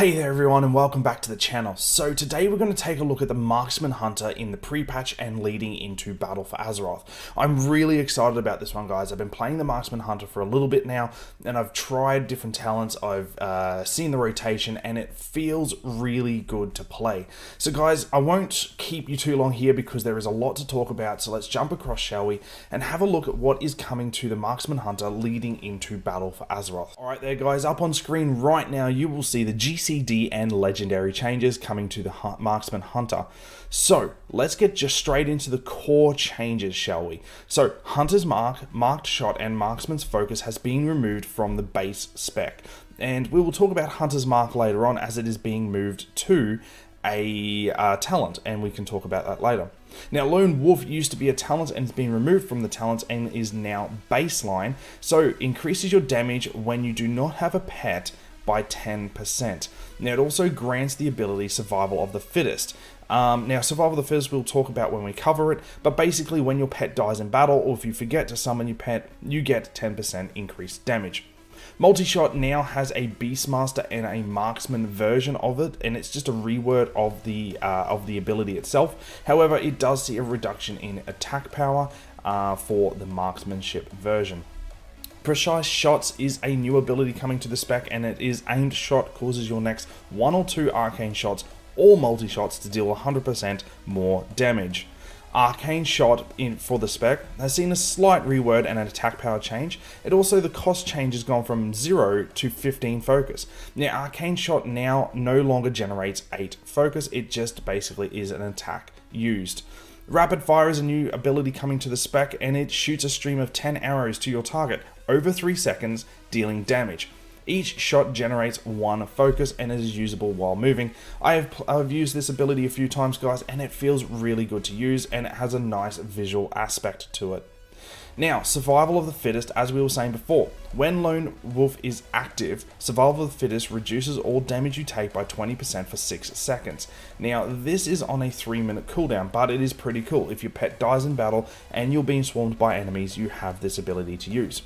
Hey there everyone and welcome back to the channel. So today we're going to take a look at the Marksman Hunter in the pre-patch and leading into Battle for Azeroth. I'm really excited about this one, guys. I've been playing the Marksman Hunter for a little bit now and I've tried different talents, I've seen the rotation and it feels really good to play. So guys, I won't keep you too long here because there is a lot to talk about, so let's jump across, shall we, and have a look at what is coming to the Marksman Hunter leading into Battle for Azeroth. Alright there guys, up on screen right now you will see the GCD and legendary changes coming to the Marksman Hunter. So let's get just straight into the core changes, shall we? So Hunter's Mark, Marked Shot and Marksman's Focus has been removed from the base spec, and we will talk about Hunter's Mark later on as it is being moved to a talent, and we can talk about that later. Now Lone Wolf used to be a talent and it's been removed from the talent and is now baseline, so increases your damage when you do not have a pet by 10%. Now it also grants the ability Survival of the Fittest. Now Survival of the Fittest we'll talk about when we cover it, but basically when your pet dies in battle or if you forget to summon your pet, you get 10% increased damage. Multi-Shot now has a Beastmaster and a Marksman version of it, and it's just a reword of the ability itself. However, it does see a reduction in attack power for the Marksmanship version. Precise Shots is a new ability coming to the spec, and it is Aimed Shot causes your next 1 or 2 Arcane Shots or multi-shots to deal 100% more damage. Arcane Shot for the spec has seen a slight reword and an attack power change. It also, the cost change has gone from 0 to 15 focus. Now Arcane Shot now no longer generates 8 focus, it just basically is an attack used. Rapid Fire is a new ability coming to the spec, and it shoots a stream of 10 arrows to your target over 3 seconds, dealing damage. Each shot generates 1 focus and is usable while moving. I've used this ability a few times, guys, and it feels really good to use, and it has a nice visual aspect to it. Now, Survival of the Fittest, as we were saying before, when Lone Wolf is active, Survival of the Fittest reduces all damage you take by 20% for 6 seconds. Now, this is on a 3-minute cooldown, but it is pretty cool. If your pet dies in battle and you're being swarmed by enemies, you have this ability to use.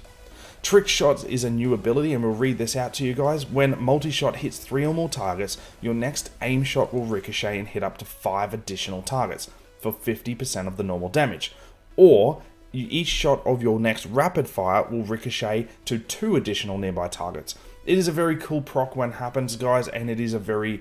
Trickshots is a new ability, and we'll read this out to you guys. When multi-shot hits 3 or more targets, your next aim shot will ricochet and hit up to 5 additional targets for 50% of the normal damage. Or each shot of your next rapid fire will ricochet to 2 additional nearby targets. It is a very cool proc when it happens, guys, and it is very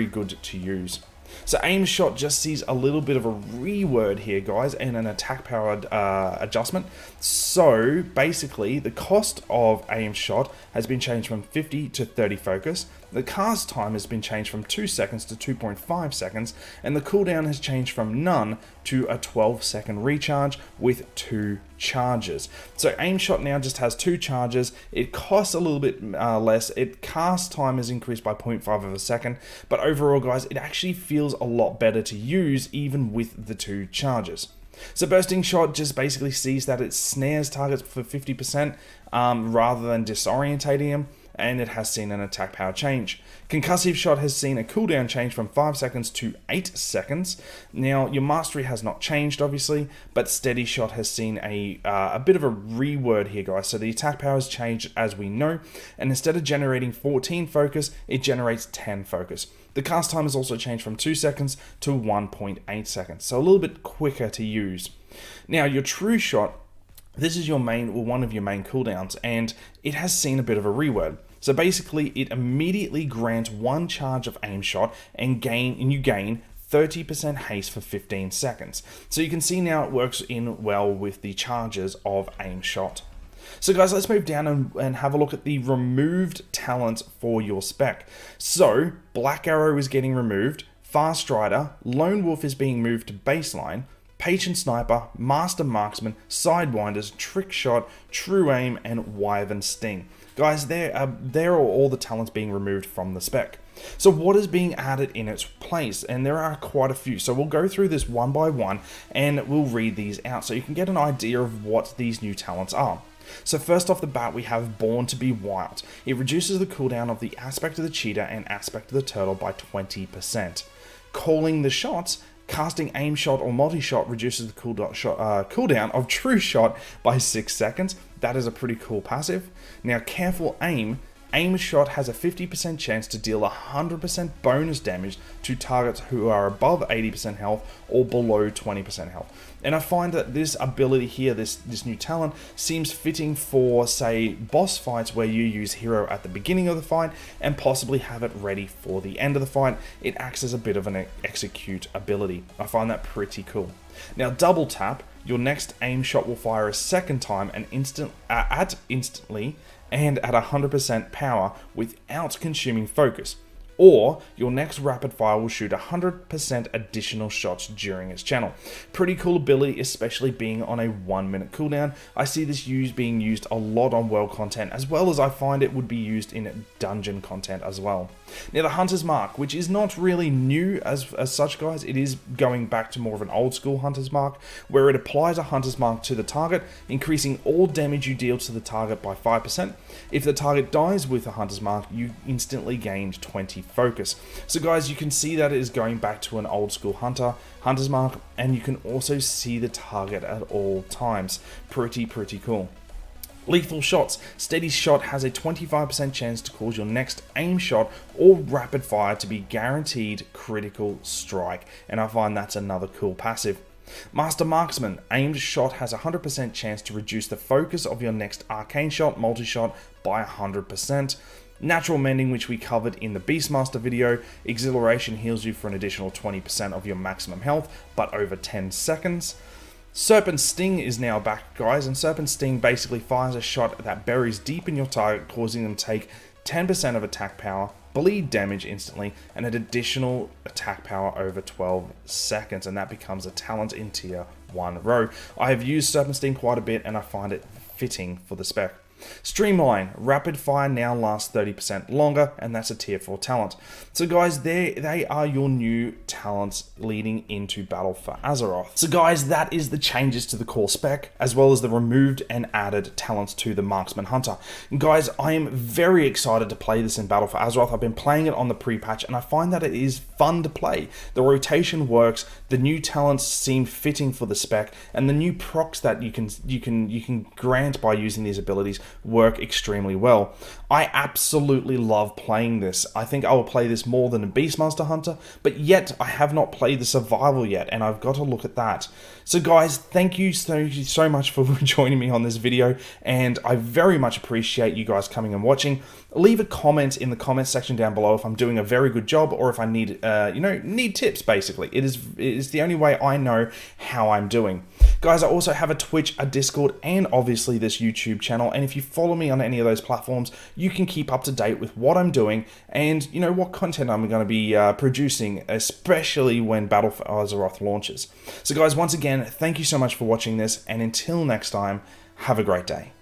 good to use. So Aimshot just sees a little bit of a reword here, guys, and an attack powered adjustment. So basically the cost of Aimshot has been changed from 50 to 30 focus. The cast time has been changed from 2 seconds to 2.5 seconds, and the cooldown has changed from none to a 12-second recharge with 2 charges. So Aimshot now just has 2 charges. It costs a little bit less. It cast time is increased by 0.5 of a second, but overall, guys, it actually feels a lot better to use even with the 2 charges. So Bursting Shot just basically sees that it snares targets for 50% rather than disorientating them, and it has seen an attack power change. Concussive Shot has seen a cooldown change from 5 seconds to 8 seconds. Now, your mastery has not changed, obviously, but Steady Shot has seen a bit of a reword here, guys. So the attack power has changed, as we know, and instead of generating 14 focus, it generates 10 focus. The cast time has also changed from 2 seconds to 1.8 seconds, so a little bit quicker to use. Now, your True Shot, this is your one of your main cooldowns, and it has seen a bit of a reword. So basically, it immediately grants 1 charge of aim shot and you gain 30% haste for 15 seconds. So you can see now it works in well with the charges of aim shot. So guys, let's move down and have a look at the removed talents for your spec. So Black Arrow is getting removed, Fast Rider, Lone Wolf is being moved to baseline, Patient Sniper, Master Marksman, Sidewinders, Trick Shot, True Aim, and Wyvern Sting. Guys, there are all the talents being removed from the spec. So what is being added in its place? And there are quite a few. So we'll go through this one by one and we'll read these out so you can get an idea of what these new talents are. So first off the bat, we have Born to be Wild. It reduces the cooldown of the aspect of the cheetah and aspect of the turtle by 20%. Calling the Shots, casting aim shot or multi-shot reduces the cooldown of True Shot by 6 seconds. That is a pretty cool passive. Now, Careful Aim Aimshot has a 50% chance to deal 100% bonus damage to targets who are above 80% health or below 20% health. And I find that this ability here, this new talent, seems fitting for, say, boss fights where you use hero at the beginning of the fight and possibly have it ready for the end of the fight. It acts as a bit of an execute ability. I find that pretty cool. Now, double tap, your next aim shot will fire a second time and instantly and at 100% power without consuming focus. Or your next rapid fire will shoot 100% additional shots during its channel. Pretty cool ability, especially being on a 1 minute cooldown. I see this being used a lot on world content, as well as I find it would be used in dungeon content as well. Now, the Hunter's Mark, which is not really new as such, guys, it is going back to more of an old school Hunter's Mark, where it applies a Hunter's Mark to the target, increasing all damage you deal to the target by 5%. If the target dies with a Hunter's Mark, you instantly gained 20 focus. So guys, you can see that it is going back to an old school Hunter's Mark, and you can also see the target at all times. Pretty cool. Lethal shots. Steady shot has a 25% chance to cause your next aim shot or rapid fire to be guaranteed critical strike, and I find that's another cool passive. Master Marksman. Aimed shot has a 100% chance to reduce the focus of your next Arcane Shot multi-shot by 100%. Natural Mending, which we covered in the Beastmaster video. Exhilaration heals you for an additional 20% of your maximum health, but over 10 seconds. Serpent Sting is now back, guys, and Serpent Sting basically fires a shot that buries deep in your target, causing them to take 10% of attack power, bleed damage instantly, and an additional attack power over 12 seconds, and that becomes a talent in tier 1 row. I have used Serpent Sting quite a bit, and I find it fitting for the spec. Streamline. Rapid fire now lasts 30% longer, and that's a tier 4 talent. So guys, they are your new talents leading into Battle for Azeroth. So guys, that is the changes to the core spec, as well as the removed and added talents to the Marksman Hunter. And guys, I am very excited to play this in Battle for Azeroth. I've been playing it on the pre-patch, and I find that it is fun to play. The rotation works, the new talents seem fitting for the spec, and the new procs that you can grant by using these abilities work extremely well. I absolutely love playing this. I think I will play this more than a Beastmaster Hunter, but yet I have not played the survival yet, and I've got to look at that. So guys, thank you so much for joining me on this video, and I very much appreciate you guys coming and watching. Leave a comment in the comment section down below if I'm doing a very good job, or if I need need tips. Basically, it is the only way I know how I'm doing. Guys, I also have a Twitch, a Discord, and obviously this YouTube channel, and if you follow me on any of those platforms, you can keep up to date with what I'm doing and what content I'm going to be producing, especially when Battle for Azeroth launches. So guys, once again, thank you so much for watching this, and until next time, have a great day.